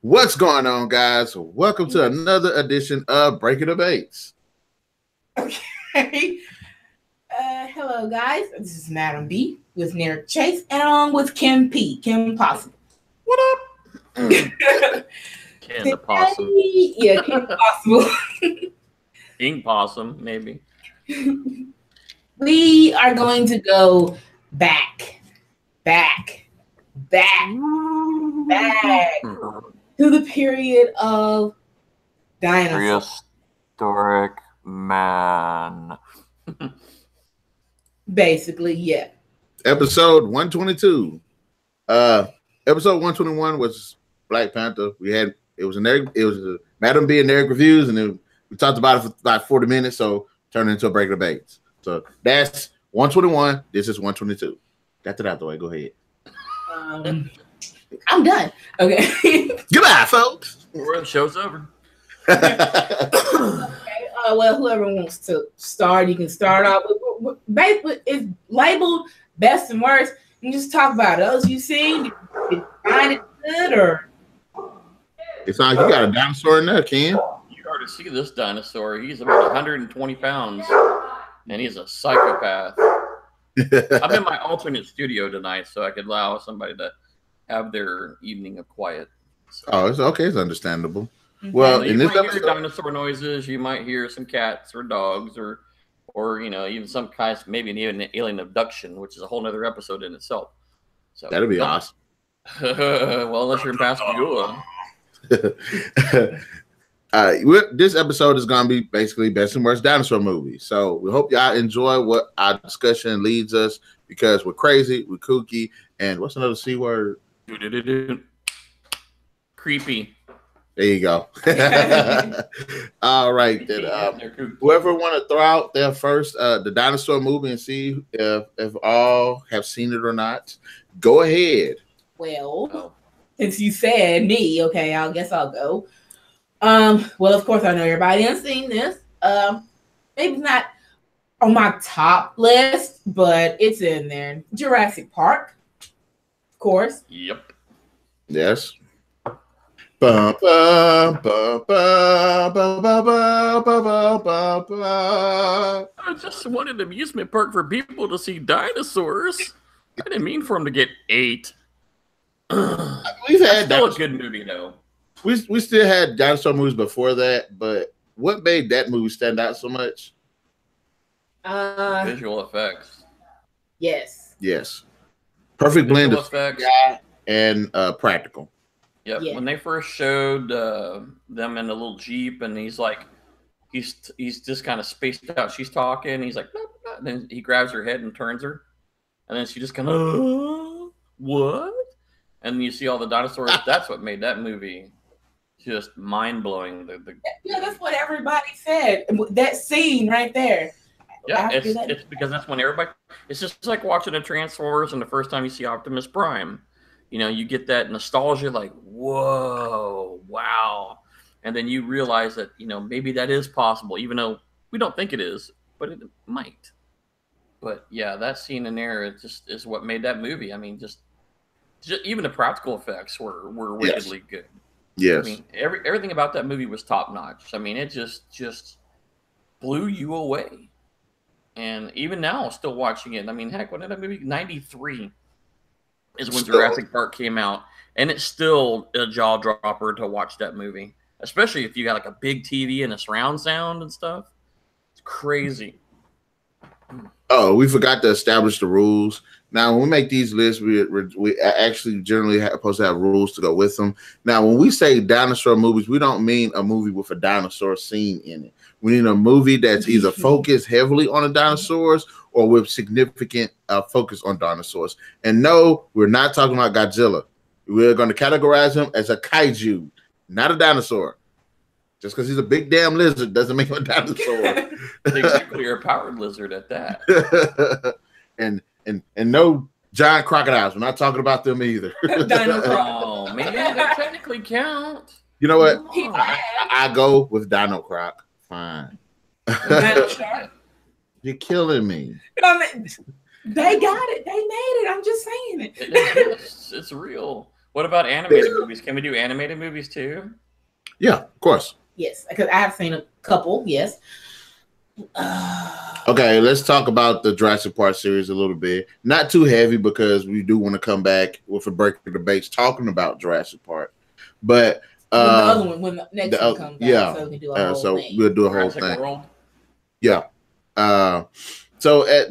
What's going on, guys? Welcome to another edition of Breaking Debates. Okay. Hello, guys. This is Madam B with Narik Chase, and along with Kim P. Kim Possum. What up? Ken the Possum. Yeah, Kim Possible. King Possum, maybe. We are going to go back to the period of dinosaurs. Prehistoric man. Basically, yeah. Episode 122. Episode 121 was Black Panther. It was a Madam B and Narik reviews, and then we talked about it for about 40 minutes, so turned it into a Breaking Debates. So that's 121. This is 122. Got that out the way. Go ahead. I'm done. Okay. Goodbye, folks. The show's over. Okay. Well, whoever wants to start, you can start off with it's labeled best and worst. You can just talk about those you seen. Did you find it good or? It's like you got a dinosaur in there, Ken. You already see this dinosaur. He's about 120 pounds, and he's a psychopath. I'm in my alternate studio tonight, so I could allow somebody to have their evening of quiet. So, Oh, it's okay. It's understandable. Well, you in this might hear episode, dinosaur noises. You might hear some cats or dogs, or even some kinds, maybe even an alien abduction, which is a whole other episode in itself. So that'd be awesome. Well, unless you're in Pascagoula. This episode is going to be basically best and worst dinosaur movies. So we hope y'all enjoy what our discussion leads us, because we're crazy, we're kooky, and what's another C word? Creepy. There you go. All right. Then, whoever want to throw out their first the dinosaur movie and see if all have seen it or not, go ahead. Well, since you said me, okay, I guess I'll go. Well, of course, I know everybody has seen this. Maybe it's not on my top list, but it's in there. Jurassic Park, of course. Yep. Yes. Ba, ba, ba, ba, ba, ba, ba, ba, ba, ba. I just wanted an amusement park for people to see dinosaurs. I didn't mean for them to get 8. We've had still a good movie though. We still had dinosaur movies before that, but what made that movie stand out so much? Visual effects. Yes. Perfect blend of effects and practical. Yep. Yeah. When they first showed them in a little Jeep, and he's just kind of spaced out. She's talking. He's like, blah, blah, and then he grabs her head and turns her, and then she just kind of what? And you see all the dinosaurs. That's what made that movie just mind blowing. Yeah, that's what everybody said. That scene right there. Yeah, it's because that's when everybody. It's just like watching a Transformers, and the first time you see Optimus Prime. You get that nostalgia, like, whoa, wow. And then you realize that, maybe that is possible, even though we don't think it is, but it might. But yeah, that scene in there, it just is what made that movie. I mean, just even the practical effects were wickedly good. Yes. I mean, everything about that movie was top notch. I mean, it just blew you away. And even now, still watching it. I mean, heck, when did that movie? 93. Is when Jurassic Park came out, and it's still a jaw dropper to watch that movie, especially if you got like a big TV and a surround sound and stuff. It's crazy. Oh, we forgot to establish the rules. Now, when we make these lists, we actually generally supposed to have rules to go with them. Now, when we say dinosaur movies, we don't mean a movie with a dinosaur scene in it. We need a movie that's either focused heavily on the dinosaurs or with significant focus on dinosaurs. And no, we're not talking about Godzilla. We're going to categorize him as a kaiju, not a dinosaur. Just because he's a big damn lizard doesn't make him a dinosaur. Big nuclear powered lizard at that. and no giant crocodiles. We're not talking about them either. Oh man, they technically count. You know what? I go with Dino Croc. Fine. You're killing me. They got it. They made it. I'm just saying it. It's real. What about animated movies? Can we do animated movies too? Yeah, of course. Yes, because I have seen a couple. Yes. Okay, let's talk about the Jurassic Park series a little bit. Not too heavy because we do want to come back with a break of debates talking about Jurassic Park. But when the other one, when the next one comes out, so we can do a whole thing. We'll do a Jurassic whole thing. World. Yeah. So at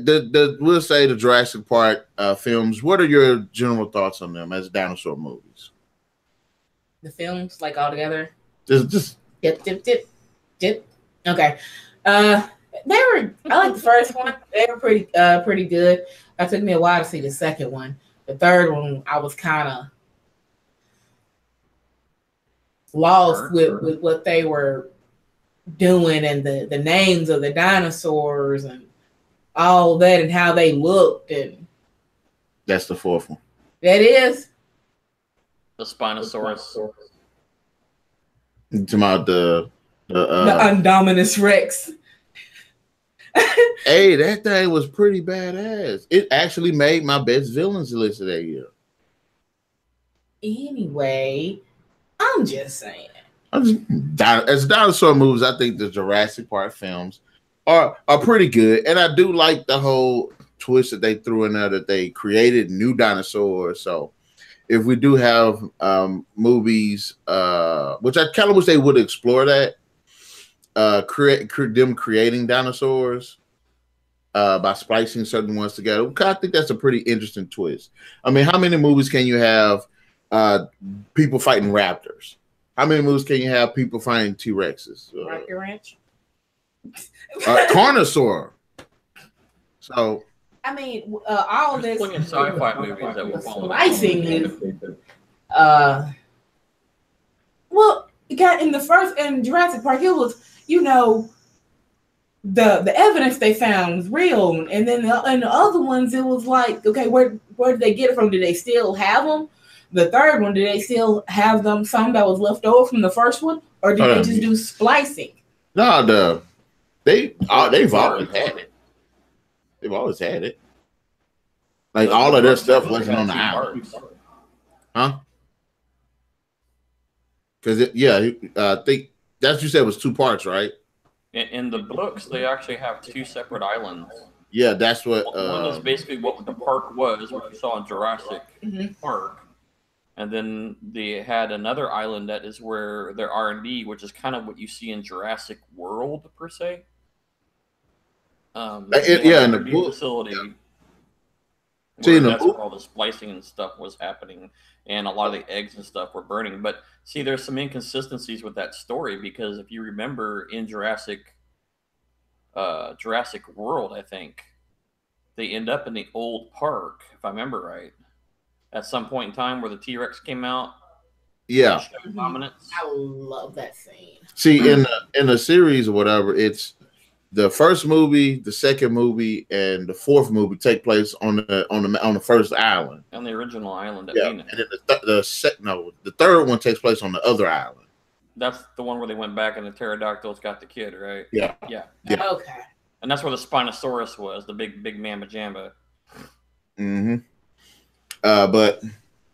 we'll say the Jurassic Park films. What are your general thoughts on them as dinosaur movies? The films, like all together. Just Dip. Okay. They were. I like the first one. They were pretty good. It took me a while to see the second one. The third one, I was kind of lost with what they were doing and the names of the dinosaurs and all that and how they looked. And that's the fourth one. That is the Spinosaurus. Talking about the Indominus Rex. Hey, that thing was pretty badass. It actually made my best villains list of that year. Anyway, I'm just saying. As dinosaur movies, I think the Jurassic Park films are pretty good, and I do like the whole twist that they threw in there that they created new dinosaurs. So, if we do have movies, which I kind of wish they would explore that. Creating dinosaurs by splicing certain ones together. I think that's a pretty interesting twist. I mean, how many movies can you have people fighting raptors? How many movies can you have people fighting T-Rexes? Rocky Ranch? Carnosaur. So, I mean, all this sci-fi movies that will follow. Splicing is, well, it got in the first in Jurassic Park, it was, you know, the evidence they found was real, and then in the other ones, it was like, okay, where did they get it from? Did they still have them? The third one, did they still have them? Some that was left over from the first one, or did they just do splicing? No, they've always had it. They've always had it. Like all of their stuff wasn't on the island, huh? Because I think that's what you said was 2 parts, right? In the books, they actually have 2 separate islands. Yeah, that's what. One is basically what the park was, what you saw in Jurassic Park, and then they had another island that is where their R&D, which is kind of what you see in Jurassic World per se. In the book facility. Yeah. That's where all the splicing and stuff was happening, and a lot of the eggs and stuff were burning. But see, there's some inconsistencies with that story, because if you remember in Jurassic World, I think they end up in the old park, if I remember right, at some point in time where the T-Rex came out. Yeah, dominance. I love that scene. See, in the series or whatever, it's the first movie, the second movie, and the fourth movie take place on the first island, on the original island. And then the third one takes place on the other island. That's the one where they went back and the pterodactyls got the kid, right? Yeah. Okay. And that's where the Spinosaurus was, the big mamma jamba. Mm-hmm. But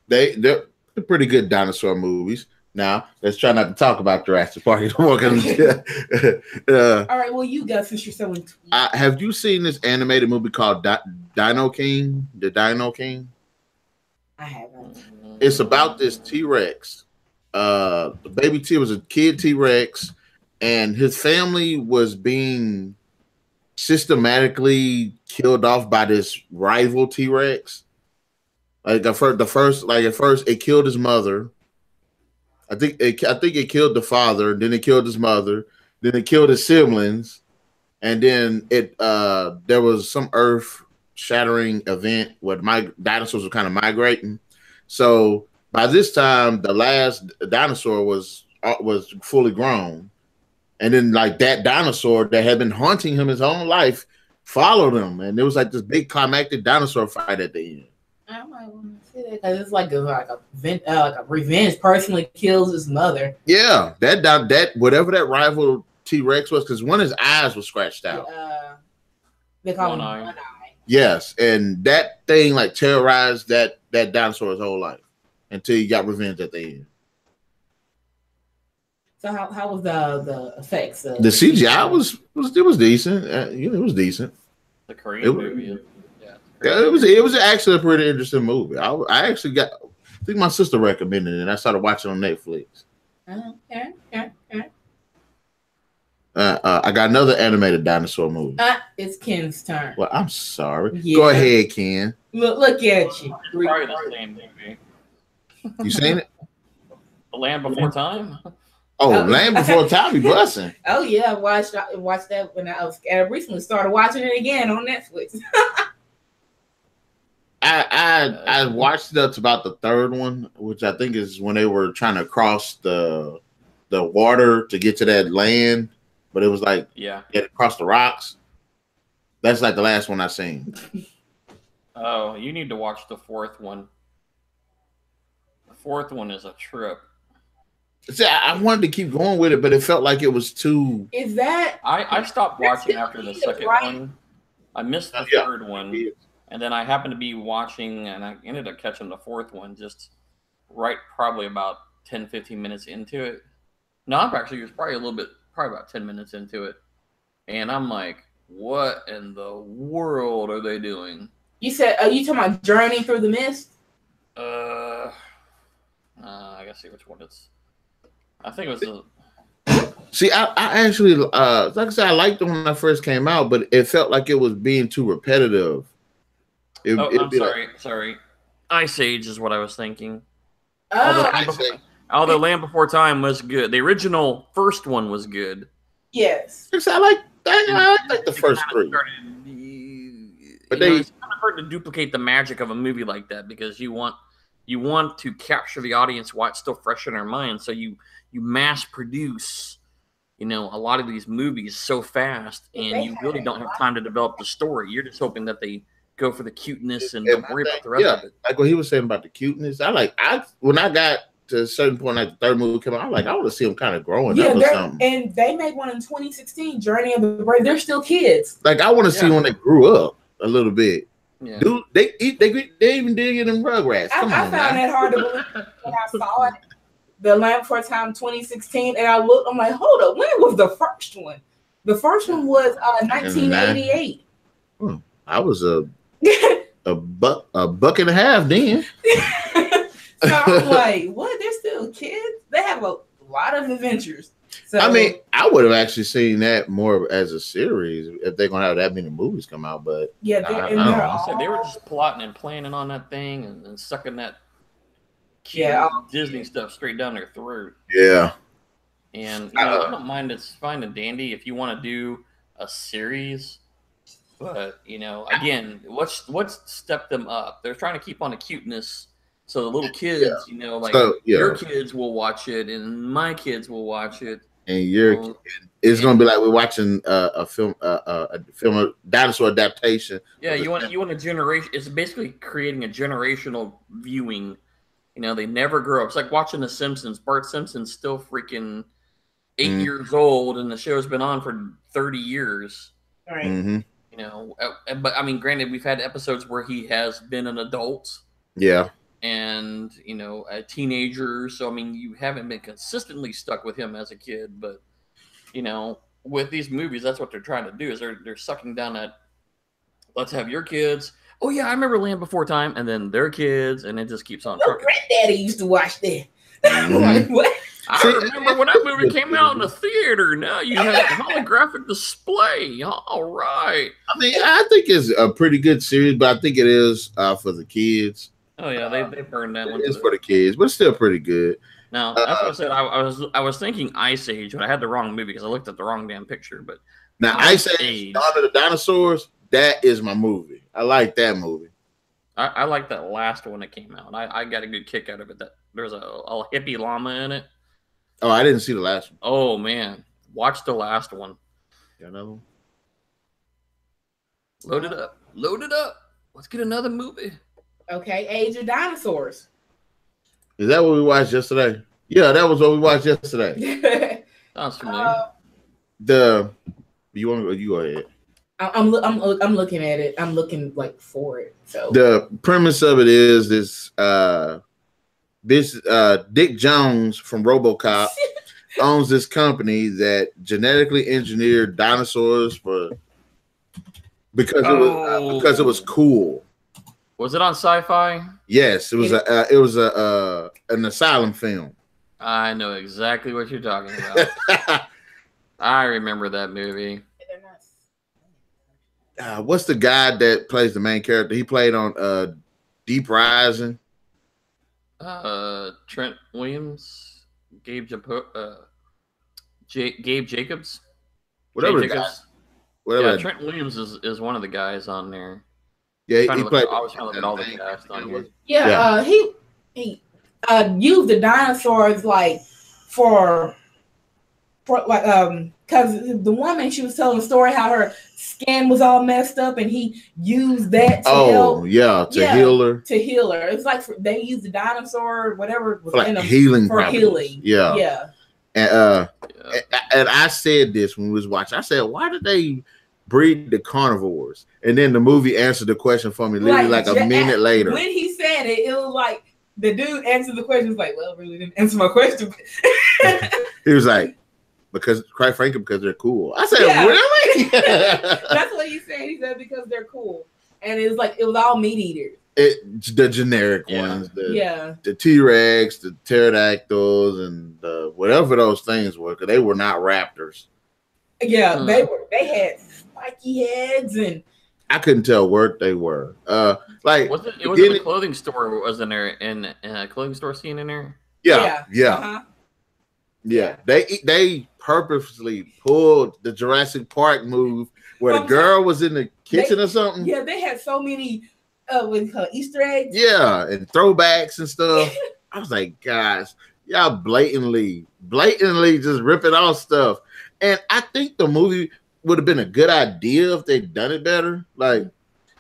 they're pretty good dinosaur movies. Now, let's try not to talk about Jurassic Park anymore. All right, well, you guys, since you're so into have you seen this animated movie called Dino King? The Dino King? I haven't. It's about this T-Rex. The baby T was a kid T-Rex, and his family was being systematically killed off by this rival T-Rex. Like at first, it killed his mother. I think it killed the father, then it killed his mother, then it killed his siblings, and then there was some earth-shattering event where dinosaurs were kind of migrating. So by this time, the last dinosaur was fully grown, and then like that dinosaur that had been haunting him his whole life followed him, and there was like this big climactic dinosaur fight at the end. I might want to see that because it's like a revenge. Personally kills his mother. Yeah, that whatever that rival T-Rex was, because one of his eyes was scratched out. They call him one eye. Yes, and that thing like terrorized that dinosaur his whole life. until he got revenge at the end. So how was the effects? The CGI was decent. It was decent. The Korean movie. Yeah, it was actually a pretty interesting movie. I actually I think my sister recommended it, and I started watching on Netflix. Okay. I got another animated dinosaur movie. It's Ken's turn. Well, I'm sorry. Yeah. Go ahead, Ken. Look at you. Probably the same movie. You seen it? The Land Before Time. Oh, Land Before Time, you busting. Oh yeah, I watched that when I recently started watching it again on Netflix. I watched it up to about the third one, which I think is when they were trying to cross the water to get to that land, but it was like get across the rocks. That's like the last one I seen. Oh, you need to watch the fourth one. The fourth one is a trip. See, I wanted to keep going with it, but it felt like it was too. Is that? I stopped watching after the second one. I missed the third one, and then I happened to be watching, and I ended up catching the fourth one just probably about 10-15 minutes into it. No, it was probably about 10 minutes into it, and I'm like, what in the world are they doing? You said, are you talking about Journey Through the Mist? I gotta see which one it's. I think it was the. See, I actually, like I said, I liked it when I first came out, but it felt like it was being too repetitive. Sorry. Ice Age is what I was thinking. Oh, Land Before Time was good. The original first one was good. Yes. I like the first three. But it's kind of hard to duplicate the magic of a movie like that because you want to capture the audience while it's still fresh in their mind. So you mass produce, a lot of these movies so fast, and you really don't have time to develop the story. You're just hoping that they go for the cuteness and don't worry about the rest of it. Like what he was saying about the cuteness. When I got to a certain point, like the third movie came out, I want to see them kind of growing up or something. And they made one in 2016, Journey of the Brave. They're still kids. Like I want to see when they grew up a little bit. Yeah. Dude, they even did it in Rugrats. I found that hard to believe when I saw it. The Land Before Time 2016, and I'm like, hold up, when was the first one? The first one was 1988. I was a buck and a half then. So I'm like, what? They're still kids? They have a lot of adventures. So I mean, I would have actually seen that more as a series if they're gonna have that many movies come out. But they were just plotting and planning on that thing and sucking that Disney stuff straight down their throat. Yeah. And I don't mind. It's fine and dandy if you want to do a series, but again, what's stepped them up? They're trying to keep on the cuteness. So the little kids, your kids will watch it, and my kids will watch it. And it's gonna be like we're watching a film, a dinosaur adaptation. Yeah, you want a generation. It's basically creating a generational viewing. They never grow up. It's like watching The Simpsons. Bart Simpson's still freaking 8 years old, and the show's been on for 30 years. Right. Mm-hmm. But I mean, granted, we've had episodes where he has been an adult. Yeah. And a teenager, so I mean, you haven't been consistently stuck with him as a kid, but with these movies, that's what they're trying to do is they're sucking down that. Let's have your kids. Oh yeah, I remember Land Before Time, and then their kids, and it just keeps on. Your granddaddy used to watch that. Like, what? I remember when that movie came out in the theater. Now you have a holographic display. All right. I mean, I think it's a pretty good series, but I think it is for the kids. Oh yeah, they burned that one. It's for the kids, but still pretty good. Now that's what I said. I was thinking Ice Age, but I had the wrong movie because I looked at the wrong damn picture. But now Ice Age, Dawn of the Dinosaurs, that is my movie. I like that movie. I like that last one that came out. I got a good kick out of it. That there's a hippie llama in it. Oh, I didn't see the last one. Oh man, watch the last one. Got another one? Load it up. Let's get another movie. Okay, Age of Dinosaurs. Is that what we watched yesterday? Yeah, that was what we watched yesterday. Sounds familiar. You go ahead. I'm looking at it. I'm looking for it. So the premise of it is this Dick Jones from RoboCop owns this company that genetically engineered dinosaurs because it was cool. Was it on Sci-Fi? Yes, it was an asylum film. I know exactly what you're talking about. I remember that movie. What's the guy that plays the main character? He played on Deep Rising. Trent Williams, Gabe Jacobs, Whatever. Jacobs. Whatever. Yeah, Trent Williams is one of the guys on there. Yeah, he played. I was trying to look at all the cast on here. Yeah, he used the dinosaurs like for like because the woman, she was telling the story how her skin was all messed up and he used that to help. Heal her. To heal her. It's like they used the dinosaur, whatever was like in them healing for healing. Yeah. And I said this when we was watching. I said, why did they breed the carnivores? And then the movie answered the question for me literally like a minute later. When he said it, it was like the dude answered the question. Was like, well, really didn't answer my question. He was like, because quite frankly, because they're cool. I said, really? That's what he said. He said because they're cool. And it was like it was all meat eaters. The generic ones. The T-Rex, the pterodactyls, and whatever those things were, because they were not raptors. Yeah, they had spiky heads, and I couldn't tell what they were. It was in a clothing store, wasn't there? In a clothing store scene in there? Yeah. Yeah, they purposely pulled the Jurassic Park move where the girl was in the kitchen or something. Yeah, they had so many with her Easter eggs. Yeah, and throwbacks and stuff. I was like, guys, y'all blatantly just ripping off stuff. And I think the movie would have been a good idea if they'd done it better. Like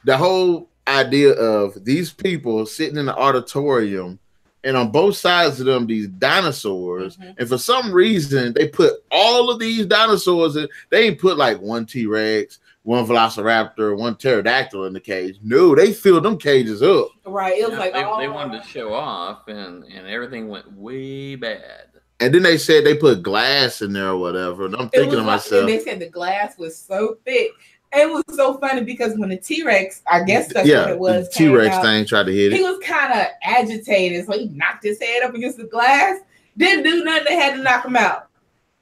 the whole idea of these people sitting in the auditorium, and on both sides of them, these dinosaurs. Mm-hmm. And for some reason, they put all of these dinosaurs in. They ain't put like one T-Rex, one Velociraptor, one pterodactyl in the cage. No, they filled them cages up. Right. It was they wanted to show off, and everything went way bad. And then they said they put glass in there or whatever. And I'm thinking to myself. They said the glass was so thick. It was so funny because when the T-Rex, I guess that's what it was. The T-Rex thing tried to hit it. He was kind of agitated, so he knocked his head up against the glass. Didn't do nothing. They had to knock him out.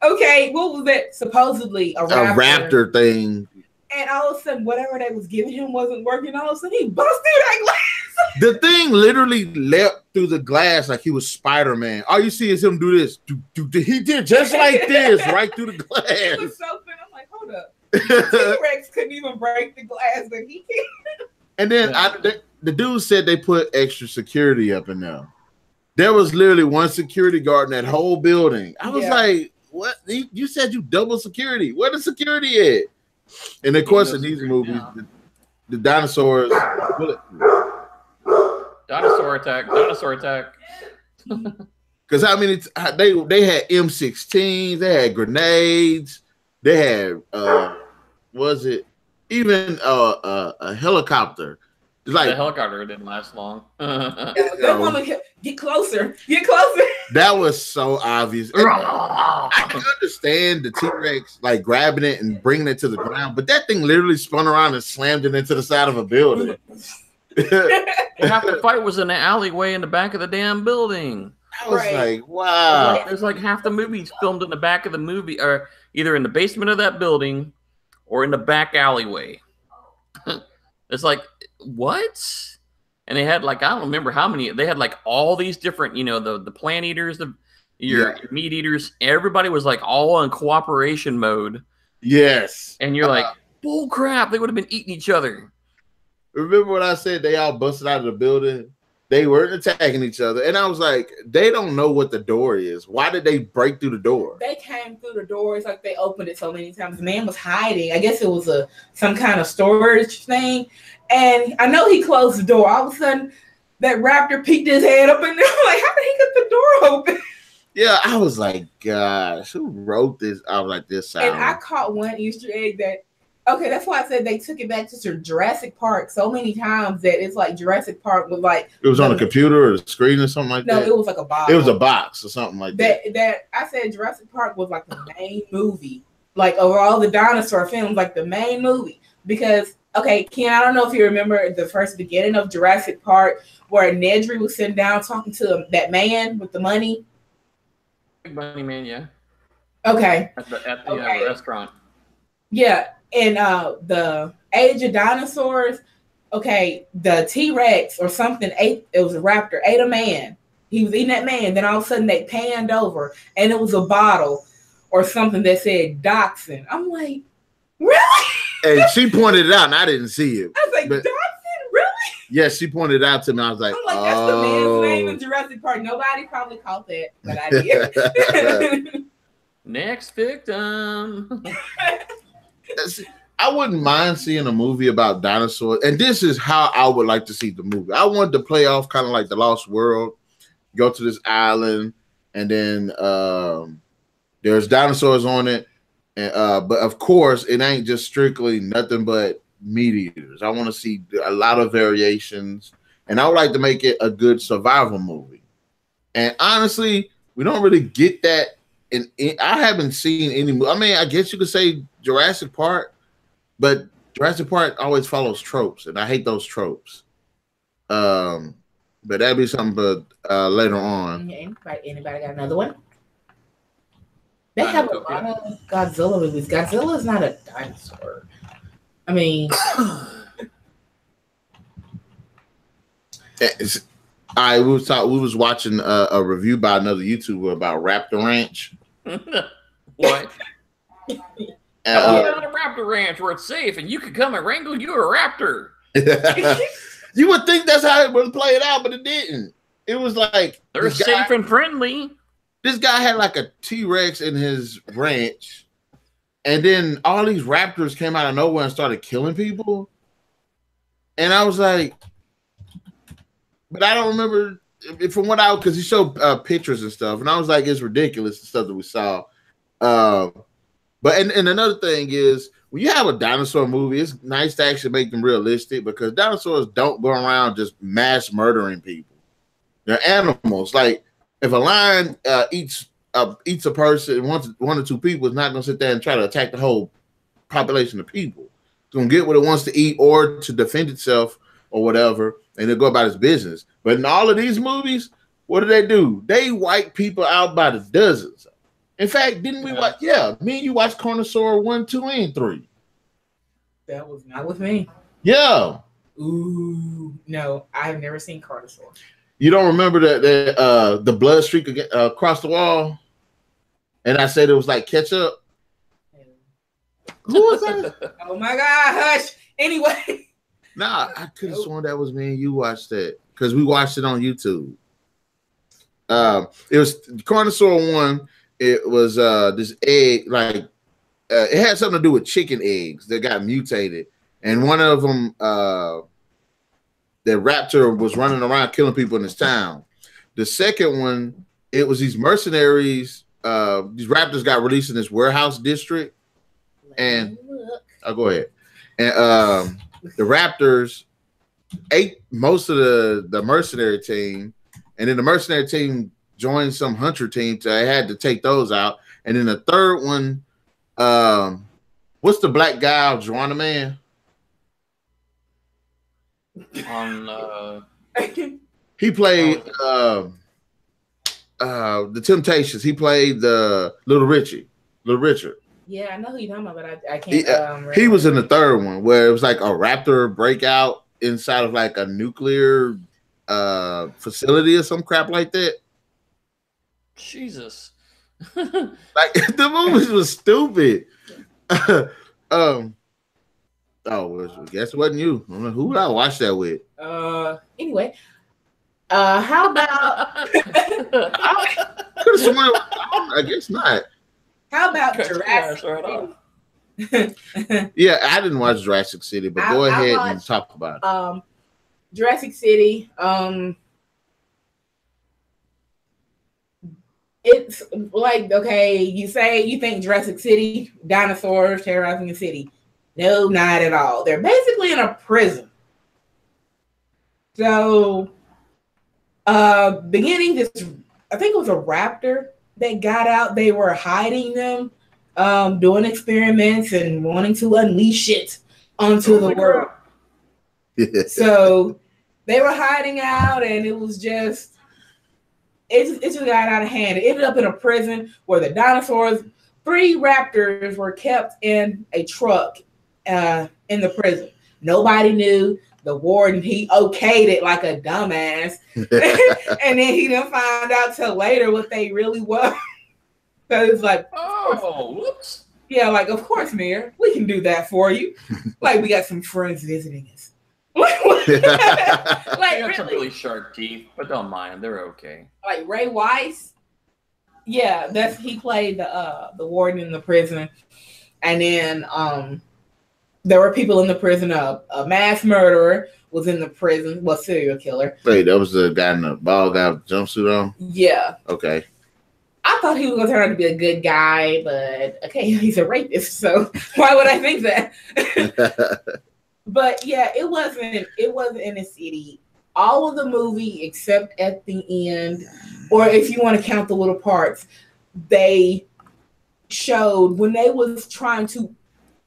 Okay, what was that? Supposedly a raptor thing. And all of a sudden, whatever they was giving him wasn't working. All of a sudden, he busted that glass. The thing literally leapt through the glass like he was Spider-Man. All you see is him do this. He did just like this right through the glass. It was so funny. I'm like, hold up. T-Rex couldn't even break the glass, but he can. And then the dude said they put extra security up in there. There was literally one security guard in that whole building. I was like, what? You said you double security. Where the security at? And of course, in these movies, the dinosaurs. Dinosaur attack. Because I mean, they had M16s, they had grenades. They had was it even a helicopter? It's like the helicopter didn't last long. That woman get closer. That was so obvious. I can understand the T-Rex like grabbing it and bringing it to the ground, but that thing literally spun around and slammed it into the side of a building. Half the fight was in the alleyway in the back of the damn building. I was like, wow. There's like half the movies filmed in the back of the movie, or either in the basement of that building or in the back alleyway. It's like, what? And they had like, I don't remember how many. They had like all these different, the plant eaters, your meat eaters. Everybody was like all in cooperation mode. Yes. And you're like, bull crap. They would have been eating each other. Remember when I said they all busted out of the building? They weren't attacking each other. And I was like, they don't know what the door is. Why did they break through the door? They came through the door. It's like they opened it so many times. The man was hiding. I guess it was some kind of storage thing. And I know he closed the door. All of a sudden, that raptor peeked his head up in there. I'm like, how did he get the door open? Yeah, I was like, gosh, who wrote this? I was like, this sound. And I caught one Easter egg that Okay, that's why I said they took it back to Jurassic Park so many times that it's like Jurassic Park was like it was on a computer or a screen or something like that. No, it was like a box. It was a box or something like that. That I said Jurassic Park was like the main movie, like of all the dinosaur films, like the main movie. Because okay, Ken, I don't know if you remember the first beginning of Jurassic Park where Nedry was sitting down talking to that man with the money. Big Money Man, yeah. Okay. At the Okay. restaurant. Yeah, and the Age of Dinosaurs. Okay, the T-Rex or something ate. It was a raptor. Ate a man. He was eating that man. Then all of a sudden they panned over, and it was a bottle or something that said Dachshund. I'm like, really? And she pointed it out, and I didn't see it. I was like, Dachshund, really? Yeah, she pointed it out to me. I was like, I'm like, that's the man's name in Jurassic Park. Nobody probably caught that, but I did. Next victim. I wouldn't mind seeing a movie about dinosaurs, and this is how I would like to see the movie. I wanted to play off kind of like The Lost World, go to this island, and then there's dinosaurs on it, and but of course it ain't just strictly nothing but meat eaters. I want to see a lot of variations, and I would like to make it a good survival movie. And honestly, we don't really get that. I haven't seen any. I mean, I guess you could say Jurassic Park. But Jurassic Park always follows tropes, and I hate those tropes. But that'd be something later on. Anybody got another one? They have a lot of Godzilla movies. Godzilla is not a dinosaur. I mean, we was watching a review by another YouTuber about Raptor Ranch. What? On a raptor ranch where it's safe and you could come and wrangle you a raptor. You would think that's how it would play it out, but it didn't. It was like they're safe and friendly. This guy had like a T-Rex in his ranch, and then all these raptors came out of nowhere and started killing people. And I was like, but I don't remember from what because he showed pictures and stuff, and I was like, it's ridiculous the stuff that we saw. But and another thing is when you have a dinosaur movie, it's nice to actually make them realistic because dinosaurs don't go around just mass murdering people. They're animals. Like if a lion eats a person, one or two people, it's not going to sit there and try to attack the whole population of people. It's going to get what it wants to eat or to defend itself or whatever, and it'll go about its business. But in all of these movies, what do? They wipe people out by the dozens. In fact, didn't we watch? Yeah, me and you watched Dinosaur 1, 2, and 3. That was not with me. Yeah. Ooh, no, I've never seen Dinosaur. You don't remember the blood streak across the wall? And I said it was like ketchup. Who was that? Oh my God, hush. Anyway. Nah, I could have sworn that was me and you watched that because we watched it on YouTube. It was Dinosaur 1. It was this egg, like it had something to do with chicken eggs that got mutated, and one of them, the raptor was running around killing people in this town. The second one, it was these mercenaries. These raptors got released in this warehouse district, and I'll go ahead. And the raptors ate most of the mercenary team, and then the mercenary team joined some hunter team, so I had to take those out. And then the third one, what's the black guy, Joanna Man? He played the Temptations. He played the Little Richard. Yeah, I know who you're talking about, but I can't. He was in the third one where it was like a raptor breakout inside of like a nuclear facility or some crap like that. Jesus. Like the movies was stupid. Oh, guess it wasn't you. I don't know, who would I watch that with? Anyway. How about I guess not. How about Jurassic City? Yeah, I didn't watch Jurassic City, but go ahead and talk about it. Jurassic City, it's like, okay, you say you think Jurassic City, dinosaurs terrorizing the city. No, not at all. They're basically in a prison. So, beginning this, I think it was a raptor that got out. They were hiding them, doing experiments and wanting to unleash it onto the world. So they were hiding out, and it was just, it just got out of hand. It ended up in a prison where the dinosaurs, 3 raptors were kept in a truck in the prison. Nobody knew. The warden, he okayed it like a dumbass. And then he didn't find out till later what they really were. So it's like, oh, whoops. Yeah, like, of course, Mayor, we can do that for you. Like, we got some friends visiting us. Like, They got some really? really sharp teeth, but don't mind. They're okay. Like Ray Weiss. Yeah, he played the warden in the prison. And then there were people in the prison. A mass murderer was in the prison. Well, serial killer. Wait, that was the guy in the ball guy with the jumpsuit on? Yeah. Okay. I thought he was going to turn out to be a good guy, but okay, he's a rapist, so why would I think that? But yeah, it wasn't in the city. All of the movie, except at the end, or if you want to count the little parts, they showed when they was trying to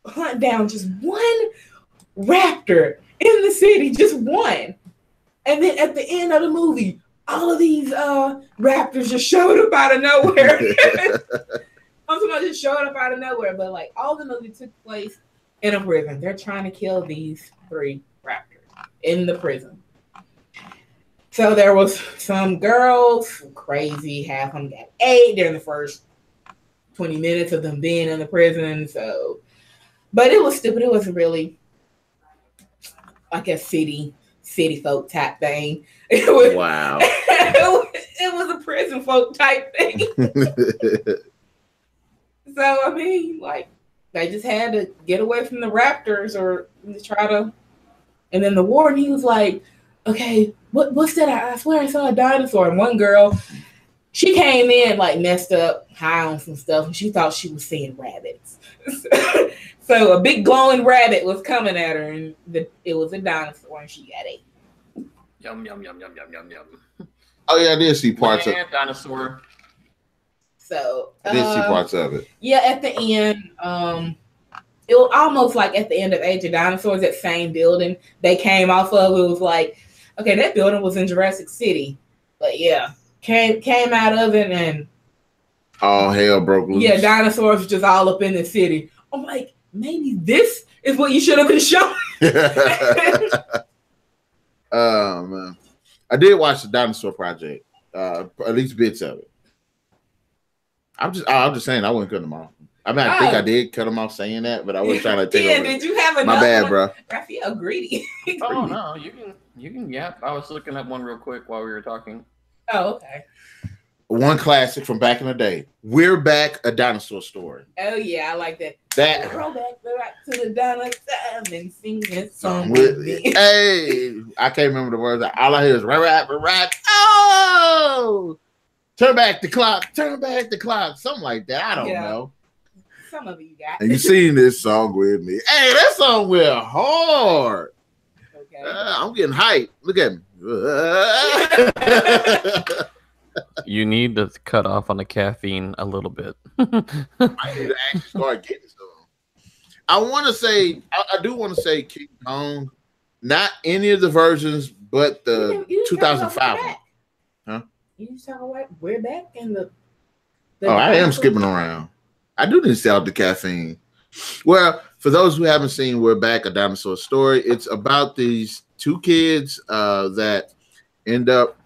hunt down just one raptor in the city, just one. And then at the end of the movie, all of these raptors just showed up out of nowhere. I'm talking about just showing up out of nowhere, but like all the movie took place in a prison. They're trying to kill these 3 raptors in the prison. So there was some girls, crazy, half of them got ate during the first 20 minutes of them being in the prison. So, but it was stupid. It wasn't really like a city folk type thing. It was, wow. it was a prison folk type thing. So I mean, like, they just had to get away from the raptors or try to. And then the warden, he was like, "Okay, what's that? I swear I saw a dinosaur." And one girl, she came in like messed up, high on some stuff, and she thought she was seeing rabbits. So a big glowing rabbit was coming at her, and it was a dinosaur, and she got ate. Yum, yum, yum, yum, yum, yum, yum. Oh yeah, I did see parts of Dinosaur. So I did see parts of it. Yeah, at the end, it was almost like at the end of Age of Dinosaurs, that same building they came off of. It was like, okay, that building was in Jurassic City, but yeah, came out of it, and all hell broke loose. Yeah, dinosaurs just all up in the city. I'm like, maybe this is what you should have been showing. Man. I did watch the Dinosaur Project, at least bits of it. I'm just saying I wouldn't cut them off. I mean, I think I did cut them off saying that, but I was trying to take over. Did you have enough? My bad, bro. Raphael greedy. Oh no, you can yap. I was looking up one real quick while we were talking. Oh, okay. One classic from back in the day. We're Back, a Dinosaur Story. Oh yeah, I like that. That roll back to the dinosaur and sing this song with me. Hey, I can't remember the words. All I hear is rap. Oh, turn back the clock, something like that. I don't know. Some of you got. And you sing this song with me. Hey, that song went hard. Okay. I'm getting hyped. Look at me. You need to cut off on the caffeine a little bit. I need to actually start getting some. I do want to say King Kong. Not any of the versions, but the you 2005 one. Huh? You talking about We're Back in the I am skipping around. I do need to sell the caffeine. Well, for those who haven't seen We're Back, a Dinosaur Story, it's about these 2 kids that end up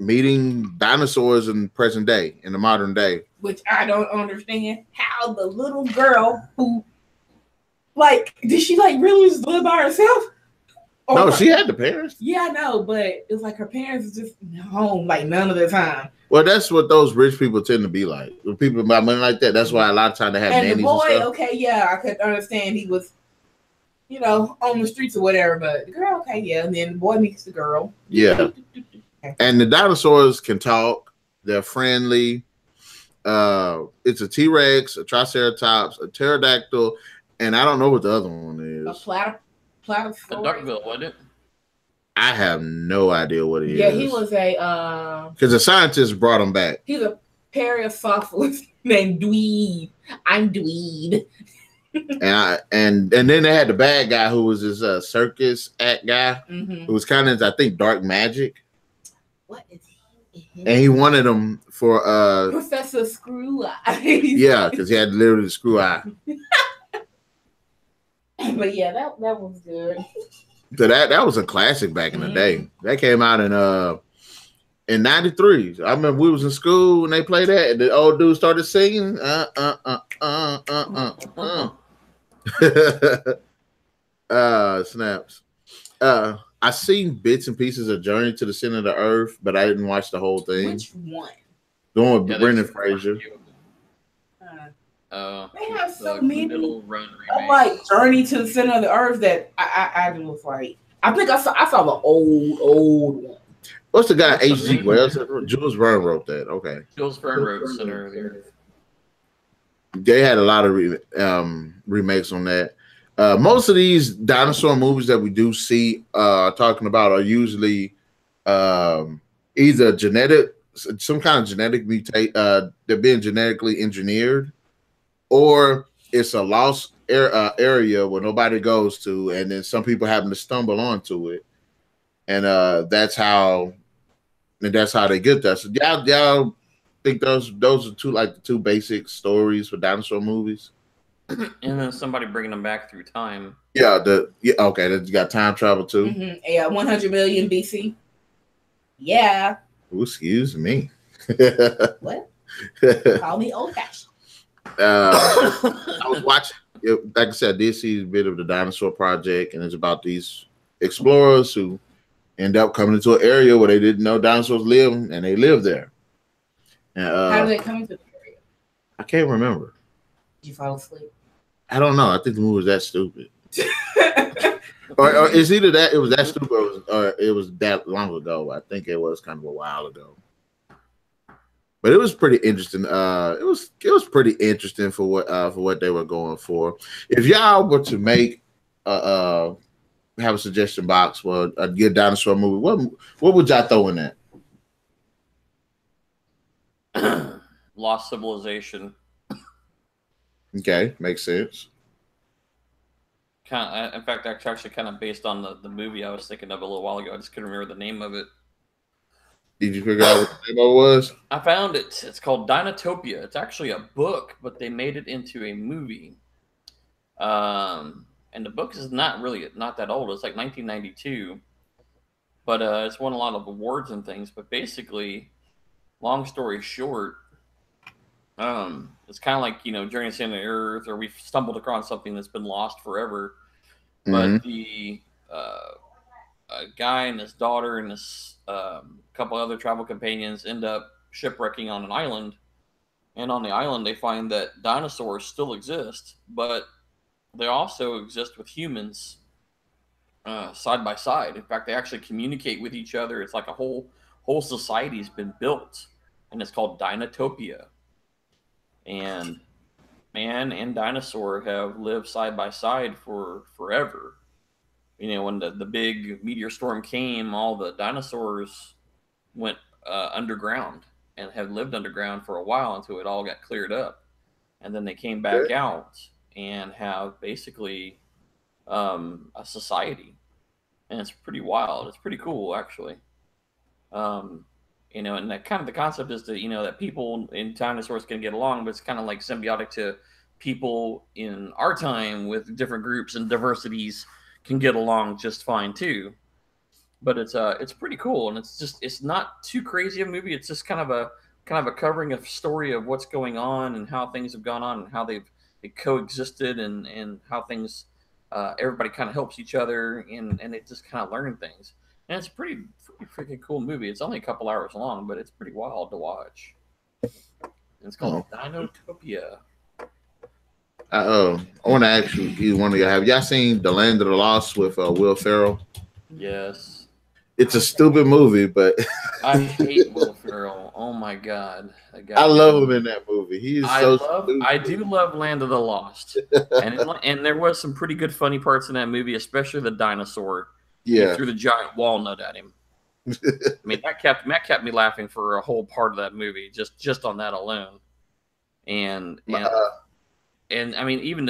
meeting dinosaurs in present day, in the modern day. Which I don't understand how the little girl who, like, did she like really just live by herself? Or no, she had the parents. Yeah, I know, but it's like her parents is just home like none of the time. Well, that's what those rich people tend to be like. With people about money like that, that's why a lot of times they have nannies and the boy, and stuff. Okay, yeah, I could understand he was, on the streets or whatever, but the girl, okay, yeah, and then the boy meets the girl. Yeah. And the dinosaurs can talk. They're friendly. It's a T-Rex, a Triceratops, a pterodactyl, And I don't know what the other one A is. platter The story. Duckville, wasn't it? I have no idea what it is. Yeah, he was a because the scientists brought him back. he's a Parasaurus named Dweeb. I'm Dweeb. And then they had the bad guy who was this circus act guy who was kind of, I think, dark magic. What is he? And he wanted him for Professor Screw Eyes. Yeah, because he had literally the screw eye. But yeah, that was good. So that was a classic back in the day. That came out in '93. I remember we was in school and they played that, and the old dude started singing. Snaps. I seen bits and pieces of Journey to the Center of the Earth, but I didn't watch the whole thing. Which one? The one with Brendan Fraser. They have so the many. Middle Run I'm remake. like Journey to the Center of the Earth that I was like, I think I saw the old one. What's the guy? H.G. Wells. Jules Verne wrote that. Okay. Jules Verne wrote Center of the Earth. They had a lot of remakes on that. Most of these dinosaur movies that we do see talking about are usually either some kind of genetic mutate. They're being genetically engineered, or it's a lost area where nobody goes to, and then some people happen to stumble onto it, and that's how they get that. So y'all think those are the two basic stories for dinosaur movies? And then somebody bringing them back through time. Okay. Then you got time travel too. Yeah, 100 million BC. Yeah. Ooh, excuse me. What? Call me old fashioned. I was watching. Like I said, I did see a bit of the Dinosaur Project, and it's about these explorers who end up coming into an area where they didn't know dinosaurs live, and they live there. And, how did they come into the area? I can't remember. Did you fall asleep? I don't know. I think the movie was that stupid. or it's either that it was that stupid or it was that long ago. I think it was kind of a while ago. But it was pretty interesting. It was pretty interesting for what they were going for. If y'all were to make have a suggestion box for a good dinosaur movie, what would y'all throw in that? Lost Civilization. Okay, makes sense. In fact, that's actually kind of based on the movie I was thinking of a little while ago. I just couldn't remember the name of it. Did you figure out what the name of it was? I found it. It's called Dinotopia. It's actually a book, but they made it into a movie. And the book is not that old. It's like 1992. But it's won a lot of awards and things. But basically, long story short, it's kind of like, Journey to the Center of the Earth, or we've stumbled across something that's been lost forever. But the a guy and his daughter and this couple other travel companions end up shipwrecking on an island, and on the island they find that dinosaurs still exist, but they also exist with humans side by side. In fact, they actually communicate with each other. It's like a whole society's been built, and it's called Dinotopia. And man and dinosaur have lived side by side for forever. When the big meteor storm came, all the dinosaurs went underground and have lived underground for a while until it all got cleared up. And then they came back out and have basically a society. And it's pretty wild. It's pretty cool, actually. And that kind of the concept is that, that people in dinosaurs can get along, but it's kind of like symbiotic to people in our time with different groups and diversities can get along just fine too. But it's pretty cool, and it's not too crazy a movie. It's just kind of a covering of story of what's going on and how things have gone on and how they've coexisted and how things everybody kind of helps each other and they just kind of learn things. And it's a pretty freaking cool movie. It's only a couple hours long, but it's pretty wild to watch. And it's called Dinotopia. I want to ask you, have y'all seen The Land of the Lost with Will Ferrell? Yes. It's a stupid movie, but I hate Will Ferrell. Oh my god, I love him in that movie. He is I do love Land of the Lost, and there was some pretty good funny parts in that movie, especially the dinosaur. Yeah, he threw the giant walnut at him. I mean, that kept me laughing for a whole part of that movie, just on that alone. And I mean, even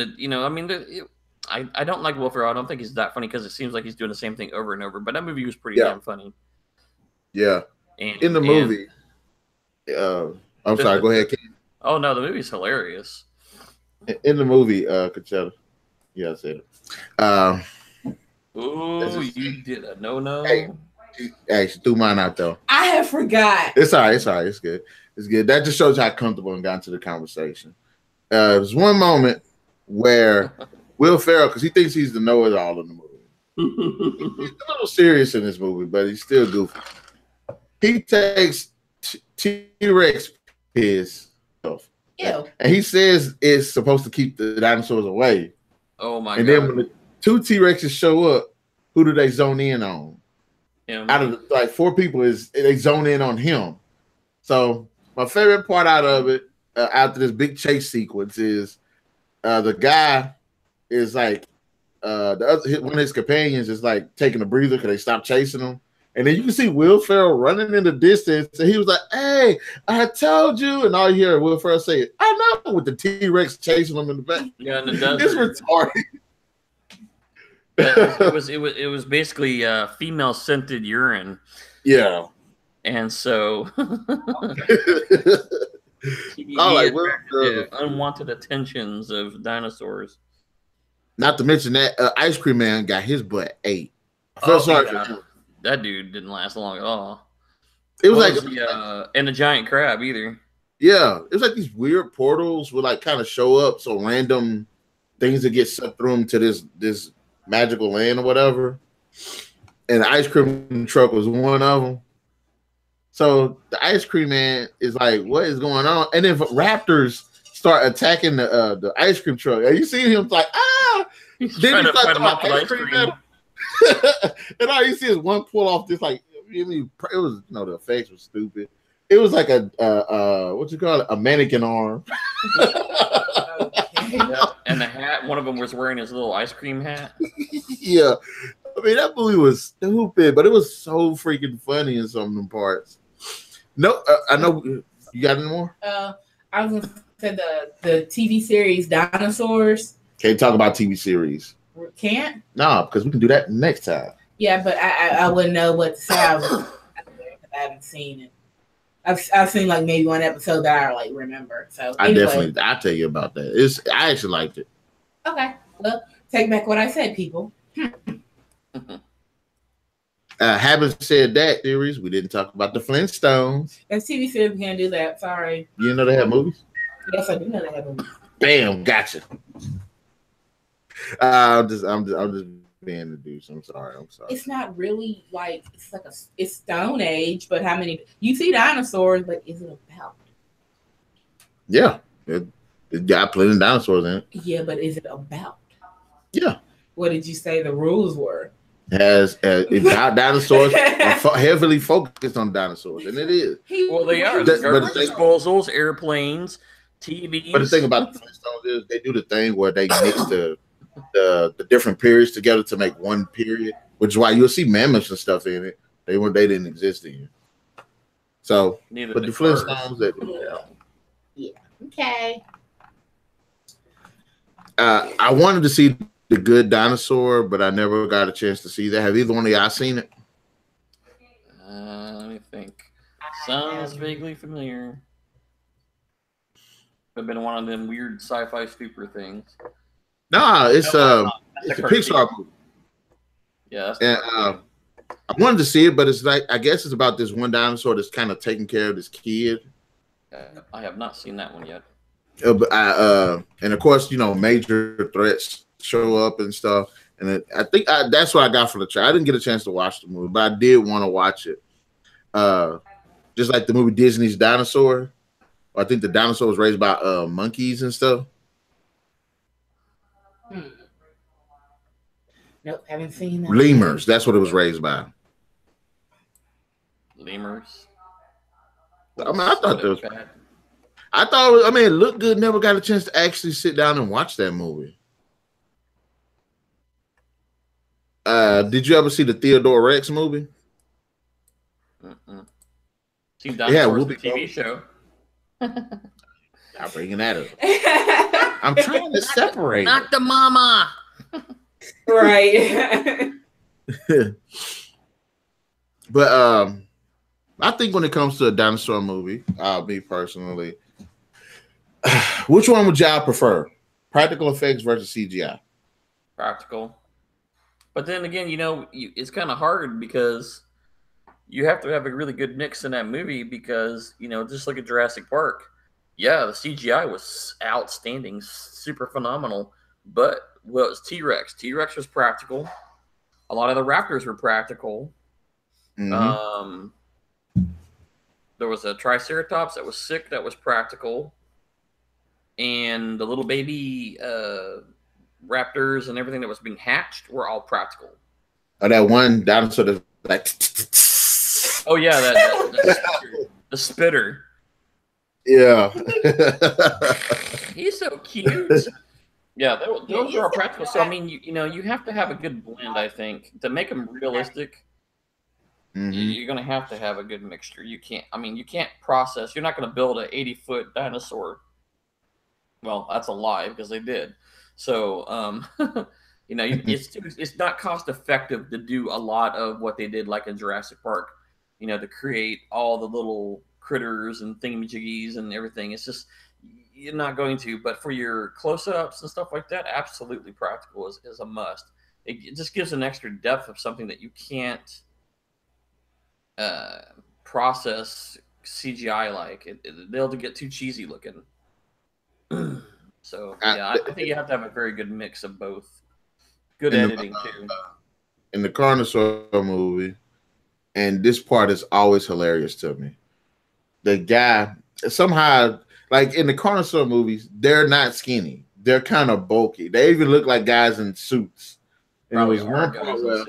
I don't like Will Ferrell. I don't think he's that funny because it seems like he's doing the same thing over and over. But that movie was pretty damn funny. Yeah. In the movie, I'm sorry. Go ahead, Ken. Oh no, the movie's hilarious. In the movie, Coachella. Yeah, I said it. Ooh, you did a no. Hey, she threw mine out though. I have forgot. It's all right. It's all right. It's good. It's good. That just shows how comfortable and got into the conversation. There's one moment where Will Ferrell, because he thinks he's the know-it-all in the movie. He's a little serious in this movie, but he's still goofy. He takes T-Rex piss off. Ew. And he says it's supposed to keep the dinosaurs away. Oh my god. And then when the two T-Rexes show up, who do they zone in on? Out of like 4 people, they zone in on him. So my favorite part out of it, after this big chase sequence, is the guy is like one of his companions is like taking a breather because they stopped chasing him. And then you can see Will Ferrell running in the distance, and he was like, "Hey, I told you!" And all you hear Will Ferrell say, "I know," with the T-Rex chasing him in the back. Yeah, in the desert. It's retarded. It was basically female scented urine. Yeah. And so unwanted attentions of dinosaurs. Not to mention that Ice Cream Man got his butt ate. That dude didn't last long at all. It was and a giant crab either. Yeah, it was like these weird portals would like kind of show up, so random things that get sucked through them to this magical land or whatever. And the ice cream truck was one of them. So the Ice Cream Man is like, "What is going on?" And then raptors start attacking the ice cream truck. And you see him like, "Ah!" He's then trying to fight him off the ice cream. And all you see is one pull off this like it was the effects were stupid. It was like a what you call it, a mannequin arm. Yeah. And the hat, one of them was wearing his little ice cream hat. Yeah, I mean that movie was stupid, but it was so freaking funny in some of them parts. No, I know you got any more. I was gonna say the TV series Dinosaurs. Can't talk about TV series. Can't? No, because we can do that next time. Yeah, but I wouldn't know what to say. I haven't seen it. I've seen like maybe one episode that I like remember. So anyway. I'll tell you about that. I actually liked it. Okay, well, take back what I said, people. Having said that, theories, we didn't talk about the Flintstones. That's TV series. We can't do that. Sorry. You didn't know they have movies? Yes, I do know they have movies. Bam, gotcha. I'm just being the douche. I'm sorry. It's not really like it's Stone Age, but how many you see dinosaurs? But is it about? Yeah, it got plenty of dinosaurs in it. Yeah, but is it about? Yeah. What did you say the rules were? It's about dinosaurs, heavily focused on dinosaurs, and it is. Well, they are. Garbage disposals, airplanes, TVs. But the thing about the Flintstones is they do the thing where they mix the different periods together to make one period, which is why you'll see mammoths and stuff in it. They didn't exist in. So, but the Flintstones, yeah, okay. I wanted to see The Good Dinosaur, but I never got a chance to see that. Have either one of y'all seen it? Let me think. Sounds vaguely familiar. Could have been one of them weird sci-fi stupor things. No, it's a Pixar movie. Yeah, and I wanted to see it, but it's like I guess it's about this one dinosaur that's kind of taking care of this kid. I have not seen that one yet. And of course, major threats show up and stuff. And I think that's what I got from the trailer. I didn't get a chance to watch the movie, but I did want to watch it. Just like the movie Disney's Dinosaur. I think the dinosaur was raised by monkeys and stuff. Nope, haven't seen that. Lemurs. That's what it was raised by. lemurs. I mean, I thought that was bad. I mean, it looked good. Never got a chance to actually sit down and watch that movie. Did you ever see the Theodore Rex movie? Seen Dinosaur, the TV show. I'm bringing that up. I'm trying to separate. Not the mama. Right. But I think when it comes to a dinosaur movie, me personally, which one would y'all prefer? Practical effects versus CGI? Practical. But then again, it's kind of hard because you have to have a really good mix in that movie because, just look at Jurassic Park. Yeah, the CGI was outstanding, super phenomenal. But what was T-Rex? T-Rex was practical. A lot of the raptors were practical. Mm-hmm. There was a Triceratops that was sick that was practical. And the little baby raptors and everything that was being hatched were all practical. Oh, that one dinosaur that like. Oh yeah, the spitter. Yeah. He's so cute. Yeah, those are all practical. So I mean, you have to have a good blend. I think to make them realistic, you're gonna have to have a good mixture. You can't process. You're not gonna build an 80-foot dinosaur. Well, that's a lie because they did. So, it's not cost effective to do a lot of what they did, like in Jurassic Park. To create all the little critters and thingamajiggies and everything. It's just you're not going to. But for your close-ups and stuff like that, absolutely practical is a must. It just gives an extra depth of something that you can't process CGI like. They'll get too cheesy looking. So yeah, I think you have to have a very good mix of both. Good editing too. In the Carnosaur movie, and this part is always hilarious to me. The guy somehow, like in the Carnosaur movies, they're not skinny. They're kind of bulky. They even look like guys in suits. And it was one part where,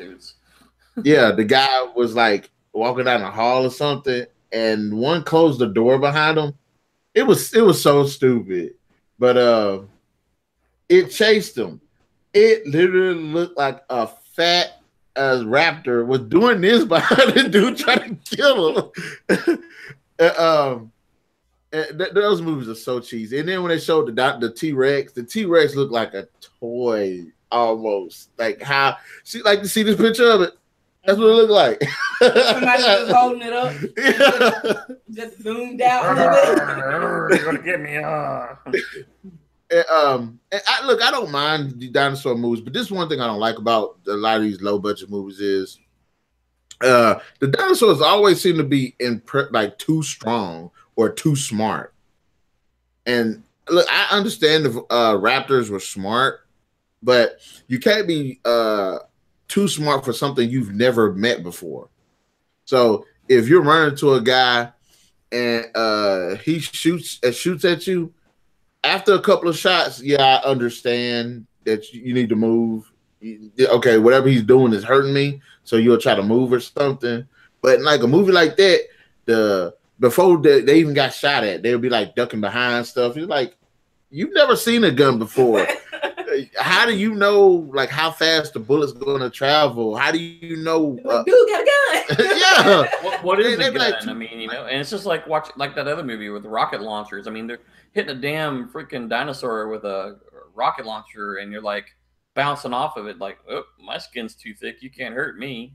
yeah, the guy was like walking down the hall or something, and one closed the door behind him. It was so stupid. But it chased him. It literally looked like a fat raptor was doing this behind the dude trying to kill him. Those movies are so cheesy. And then when they showed the T-Rex, the T-Rex looked like a toy almost. Like how see this picture of it. That's what it looked like. Somebody just holding it up. Yeah. Just zoomed out a little bit. You're gonna get me I don't mind the dinosaur movies, but this is one thing I don't like about a lot of these low budget movies is the dinosaurs always seem to be like too strong or too smart. And look, I understand the raptors were smart, but you can't be too smart for something you've never met before. So if you're running to a guy and he shoots at you, after a couple of shots, yeah, I understand that you need to move. Okay, whatever he's doing is hurting me, so you'll try to move or something. But in like a movie like that, before they even got shot at, they'll be like ducking behind stuff. You're like, you've never seen a gun before. How do you know like how fast the bullet's going to travel? How do you know? Dude got a gun. Yeah. What is a gun? Like, I mean, and it's just like watch like that other movie with the rocket launchers. I mean, they're hitting a damn freaking dinosaur with a rocket launcher, and you're like bouncing off of it, like, oh, my skin's too thick. You can't hurt me,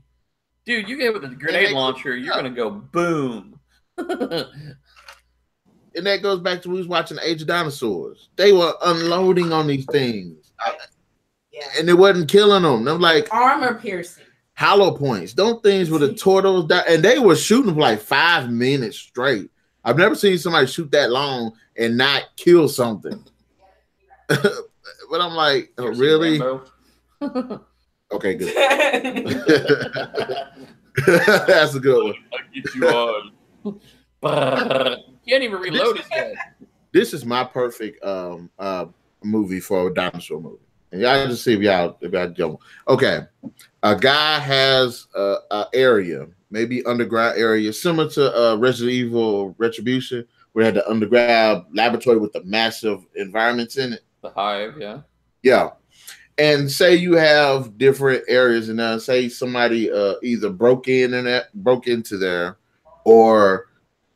dude. You get with a grenade launcher, you're gonna go boom. And that goes back to when we was watching Age of Dinosaurs. They were unloading on these things. And it wasn't killing them. They're like armor piercing. Hollow points. Don't things with the tortoise die. And they were shooting for like 5 minutes straight. I've never seen somebody shoot that long and not kill something. But I'm like, oh, really? Okay, good. That's a good one. I'll get you on. Can't even reload it yet. This is my perfect movie for a dinosaur movie. And y'all just see if y'all don't. Okay. A guy has an area maybe underground area, similar to Resident Evil Retribution, where it had the underground laboratory with the massive environments in it. The hive, yeah. Yeah. And say you have different areas, and say somebody either broke into there, or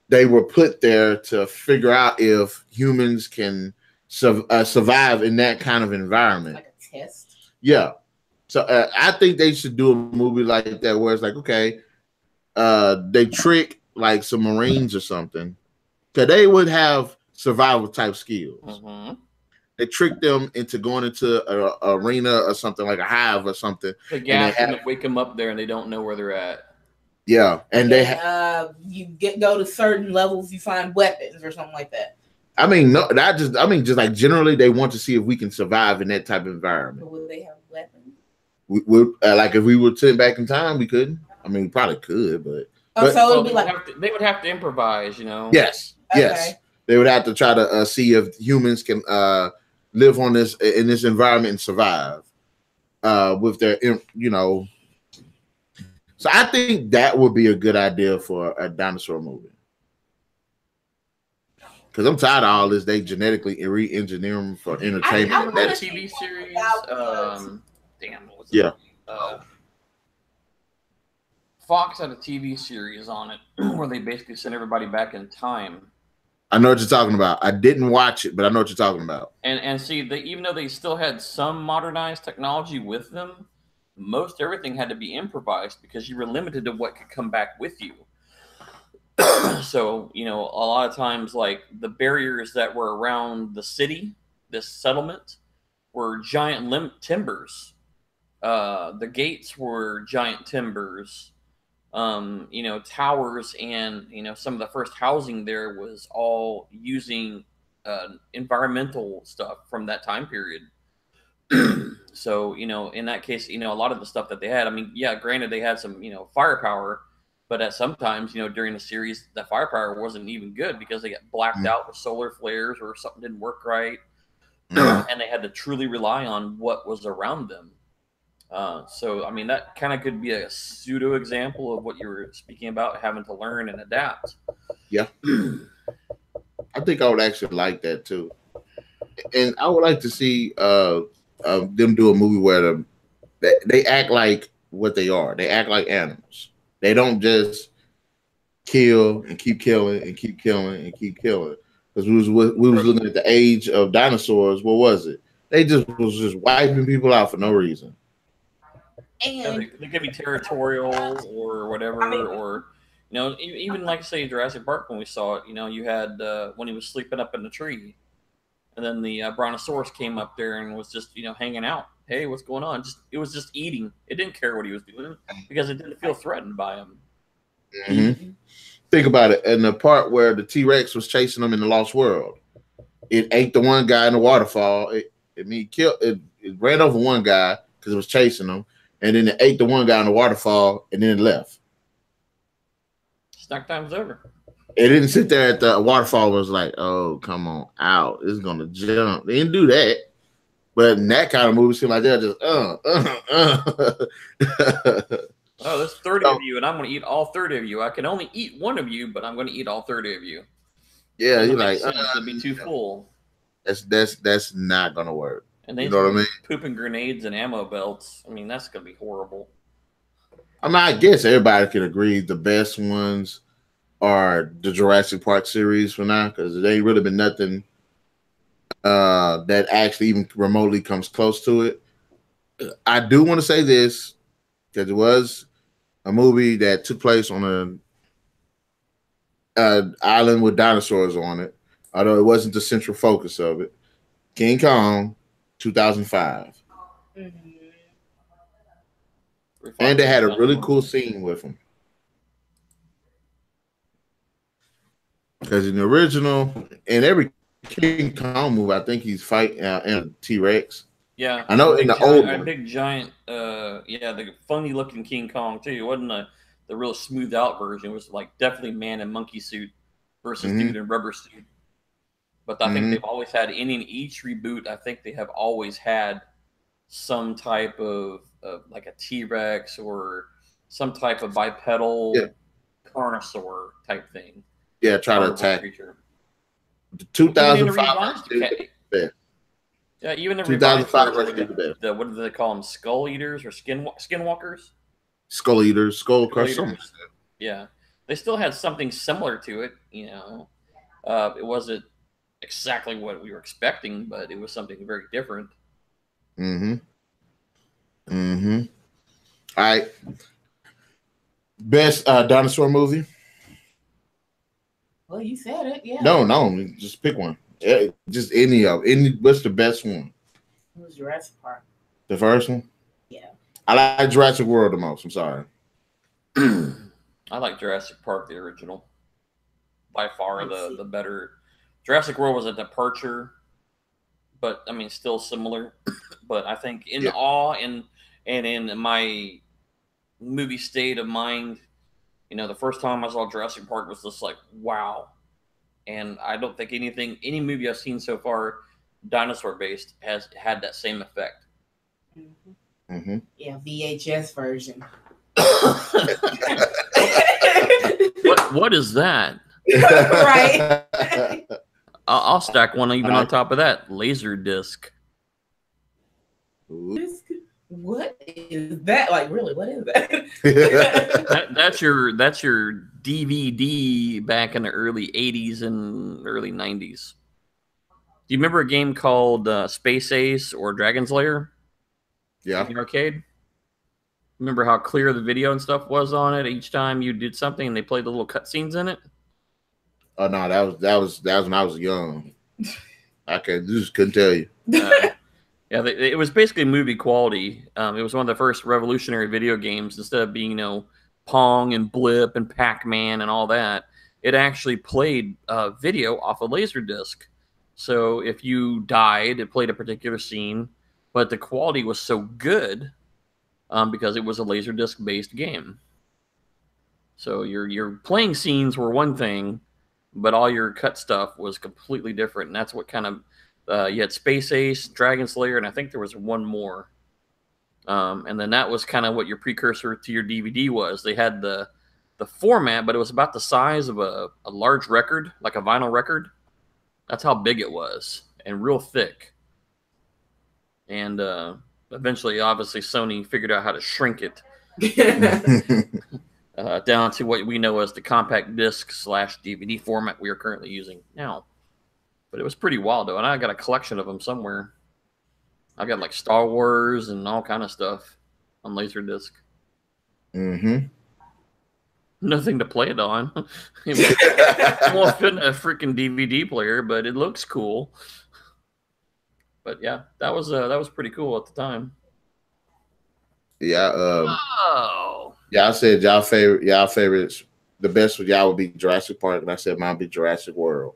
they were put there to figure out if humans can survive in that kind of environment. Like a test. Yeah. So I think they should do a movie like that where it's like, okay, they trick like some Marines or something, because they would have survival type skills. Mm-hmm. They trick them into going into an arena or something, like a hive or something. They gas them and wake them up there, and they don't know where they're at. Yeah, and you go to certain levels, you find weapons or something like that. I mean, no, just like generally, they want to see if we can survive in that type of environment. But would they have weapons? We like if we were sent back in time, we couldn't. I mean, we probably could, but so it would be like they would have to improvise, you know. Yes, okay. Yes, they would have to try to see if humans can live in this environment and survive with their, you know. So I think that would be a good idea for a dinosaur movie. Because I'm tired of all this. They genetically re-engineer them for entertainment. I that TV series. Damn. What was it? Yeah. Fox had a TV series on it where they basically sent everybody back in time. I know what you're talking about. I didn't watch it, but I know what you're talking about. And see, even though they still had some modernized technology with them, most everything had to be improvised because you were limited to what could come back with you. So, you know, a lot of times, like, the barriers that were around the city, this settlement, were giant timbers. The gates were giant timbers. You know, towers, and, you know, some of the first housing there was all using environmental stuff from that time period. So, you know, in that case, you know, a lot of the stuff that they had, I mean, yeah, granted, they had some, you know, firepower, but at sometimes, you know, during the series, that firepower wasn't even good because they got blacked out with solar flares or something didn't work right. And they had to truly rely on what was around them. So, I mean, that kind of could be a pseudo example of what you were speaking about, having to learn and adapt. Yeah. I think I would actually like that too. And I would like to see them do a movie where they act like what they are. They act like animals. They don't just kill and keep killing and keep killing and keep killing. Because we was looking at the age of dinosaurs. What was it? They was just wiping people out for no reason. And they could be territorial or whatever, or, you know, even like say Jurassic Park, when we saw it, you know, you had when he was sleeping up in the tree, and then the Brontosaurus came up there and was just, you know, hanging out. Hey, what's going on? It was just eating. It didn't care what he was doing because it didn't feel threatened by him. Mm-hmm. Think about it. In the part where the T-Rex was chasing them in the Lost World, it ate the one guy in the waterfall. It ran over one guy because it was chasing them, and then it ate the one guy in the waterfall, and then it left. Snack time's over. It didn't sit there at the waterfall. Was like, oh, come on out. It's gonna jump. They didn't do that. But in that kind of movie, seemed like they're just Oh, there's 30 of you, and I'm going to eat all 30 of you. I can only eat one of you, but I'm going to eat all 30 of you. Yeah, you're like, it'd be too full. That's not going to work. And they, you know what I mean? Pooping grenades and ammo belts. I mean, that's going to be horrible. I mean, I guess everybody can agree the best ones are the Jurassic Park series for now, because there ain't really been nothing that actually even remotely comes close to it. I do want to say this, because it was a movie that took place on an island with dinosaurs on it, although it wasn't the central focus of it. King Kong, 2005. Mm-hmm. And they had a really cool scene with him. Because in the original, in every King Kong movie, I think he's fighting a T-Rex. Yeah, I know in the old one. A big giant, the funny looking King Kong too. It wasn't the real smoothed out version. It was like definitely man in monkey suit versus dude in rubber suit. But I think they've always had in each reboot. I think they have always had some type of like a T-Rex or some type of bipedal carnosaur type thing. Yeah, try to attack. Creature. The 2005 yeah, even the 2005 version. What do they call them? Skull eaters or skinwalkers? Skull eaters, skull crushers. Yeah, they still had something similar to it. You know, it wasn't exactly what we were expecting, but it was something very different. Mm-hmm. Mm-hmm. All right. Best dinosaur movie? Well, you said it, yeah. No, just pick one. Just any of any. What's the best one? It was Jurassic Park. The first one? Yeah. I like Jurassic World the most. I'm sorry. I like Jurassic Park, the original. By far the better. Jurassic World was a departure, but I mean still similar. But I think in awe and in my movie state of mind, you know, the first time I saw Jurassic Park was just like, wow. And I don't think any movie I've seen so far, dinosaur based, has had that same effect. Mm-hmm. Mm-hmm. Yeah, VHS version. What is that? Right. I'll stack one even on top of that. Laser disc. What is that? Like, really, what is that? that's your DVD back in the early 80s and early 90s. Do you remember a game called Space Ace or Dragon's Lair? Yeah. In the arcade? Remember how clear the video and stuff was on it each time you did something and they played the little cutscenes in it? Oh no, that was when I was young. I just couldn't tell you. Yeah, it was basically movie quality. It was one of the first revolutionary video games. Instead of being, you know, Pong and Blip and Pac-Man and all that, it actually played video off a laser disc. So if you died, it played a particular scene, but the quality was so good because it was a laser disc based game. So your playing scenes were one thing, but all your cut stuff was completely different, and that's what kind of you had Space Ace, Dragon Slayer, and I think there was one more. And then that was kind of what your precursor to your DVD was. They had the format, but it was about the size of a large record, like a vinyl record. That's how big it was, and real thick. And eventually, obviously, Sony figured out how to shrink it down to what we know as the compact disc / DVD format we are currently using now. But it was pretty wild, though, and I got a collection of them somewhere. I got like Star Wars and all kind of stuff on Laserdisc. Mm-hmm. Nothing to play it on. It won't fit in a freaking DVD player, but it looks cool. But yeah, that was pretty cool at the time. Yeah. Oh. Yeah, I said y'all favorites. The best with y'all would be Jurassic Park, and I said mine would be Jurassic World.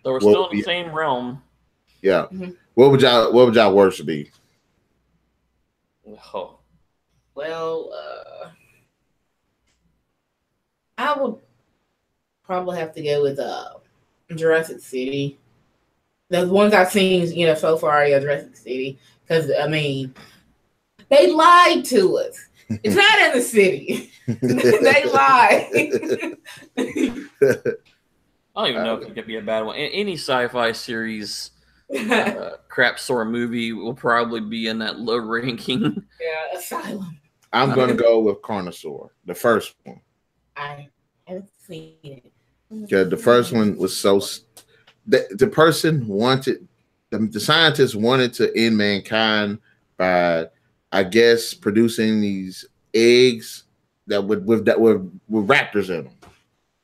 So we're still in the same realm. Yeah. Mm-hmm. What would y'all worst be? Oh. Well, I would probably have to go with Jurassic City. The ones I've seen, you know, so far, yeah, Jurassic City. Because I mean, they lied to us. It's not in the city. They lied. I don't even know if it could be a bad one. Any sci-fi series crap sort of movie will probably be in that low ranking. Yeah, Asylum. I'm going to go with Carnosaur, the first one. I haven't seen it. Yeah, the first one was so... The person wanted... The scientists wanted to end mankind by, I guess, producing these eggs that with raptors in them.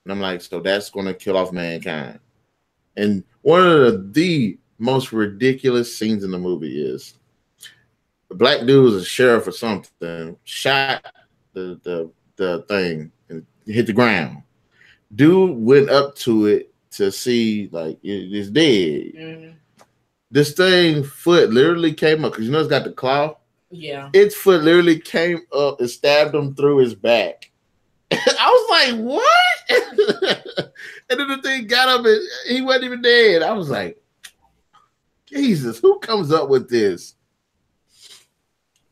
And I'm like, so that's going to kill off mankind. And one of the most ridiculous scenes in the movie is the black dude was a sheriff or something, shot the thing and hit the ground. Dude went up to it to see, like, it's dead. Mm-hmm. This thing foot literally came up, because you know it's got the claw. Yeah. Its foot literally came up and stabbed him through his back. I was like, what? And then the thing got up and he wasn't even dead. I was like, Jesus, who comes up with this?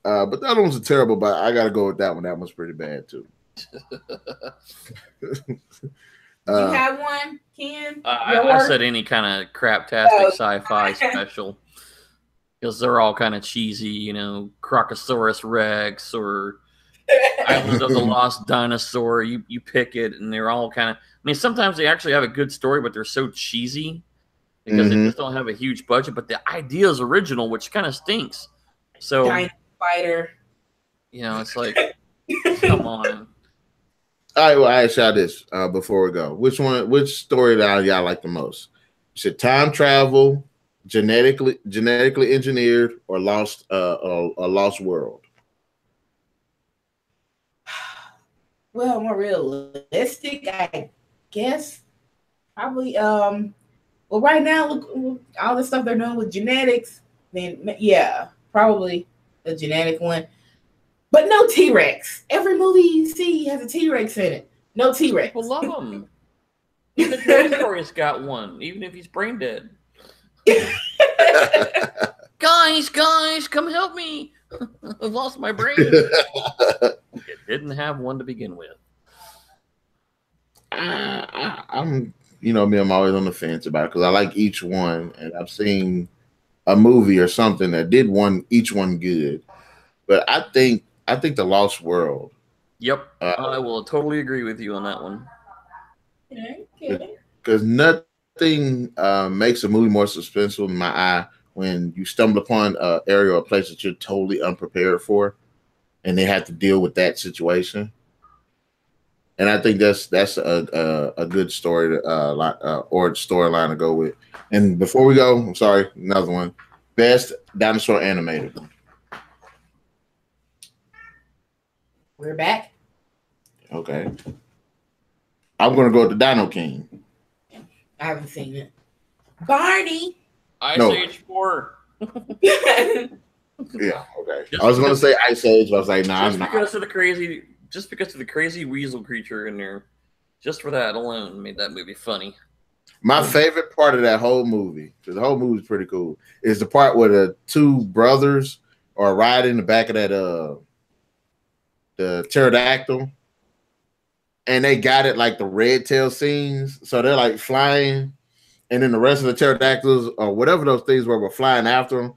But the other ones are terrible, but I gotta go with that one. That one's pretty bad too. You have one, Ken? I said any kind of craptastic sci-fi special, because they're all kind of cheesy, you know, Crocosaurus Rex or Island of the Lost Dinosaur. You pick it, and they're all kind of. I mean, sometimes they actually have a good story, but they're so cheesy because they just don't have a huge budget. But the idea is original, which kind of stinks. So, Dino Fighter. You know, it's like, come on. All right, well, I ask y'all this before we go. Which story that y'all like the most? Is it time travel, genetically engineered, or lost a lost world? Well, more realistic, I guess. Probably. Well, right now, look, all the stuff they're doing with genetics. Then, yeah, probably the genetic one. But no T-Rex. Every movie you see has a T-Rex in it. No T-Rex. People love him. Even Dinosaur's got one, even if he's brain dead. guys, come help me. I've lost my brain. It didn't have one to begin with. I'm, I'm always on the fence about it because I like each one, and I've seen a movie or something that did each one good. But I think The Lost World. Yep, I will totally agree with you on that one. Because nothing makes a movie more suspenseful in my eye when you stumble upon an area or a place that you're totally unprepared for, and they have to deal with that situation. And I think that's a good story or storyline to go with. And before we go, I'm sorry, another one. Best dinosaur animated. We're back. Okay. I'm going to go with the Dino King. I haven't seen it. Barney. Ice Age 4. Yeah, okay. I was going to say Ice Age, but I was like, nah, I'm not. Just because of the crazy weasel creature in there, just for that alone made that movie funny. My favorite part of that whole movie, because the whole movie is pretty cool, is the part where the two brothers are riding in the back of that the pterodactyl, and they got it like the red tail scenes, so they're like flying, and then the rest of the pterodactyls or whatever those things were flying after them,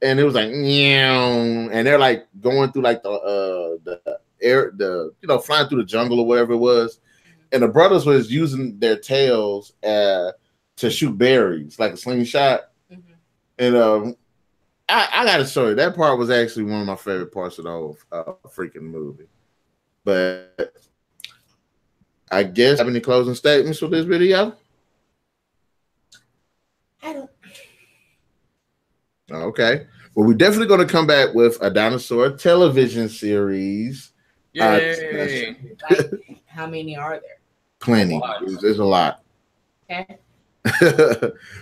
and it was like and they're like going through like the air, flying through the jungle or whatever it was, and the brothers was using their tails to shoot berries like a slingshot, and I got to show you, that part was actually one of my favorite parts of the whole freaking movie. But I guess, have any closing statements for this video? I don't. Okay. Well, we're definitely going to come back with a dinosaur television series. Yay! How many are there? Plenty. There's a lot. Okay.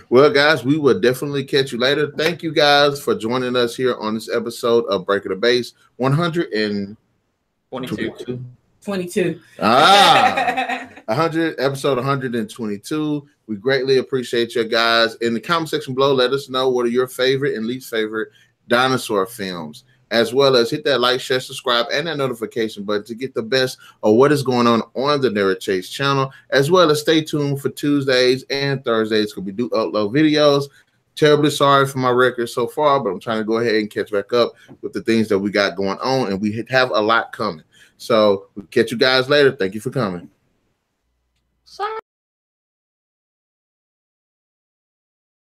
Well, guys, we will definitely catch you later. Thank you guys for joining us here on this episode of Breaking the Base 122. 22. Episode 122. We greatly appreciate you guys. In the comment section below, let us know what are your favorite and least favorite dinosaur films, as well as hit that like, share, subscribe, and that notification button to get the best of what is going on the Narik Chase channel, as well as stay tuned for Tuesdays and Thursdays because we do upload videos. Terribly sorry for my record so far, but I'm trying to go ahead and catch back up with the things that we got going on, and we have a lot coming. So we'll catch you guys later. Thank you for coming. Sorry.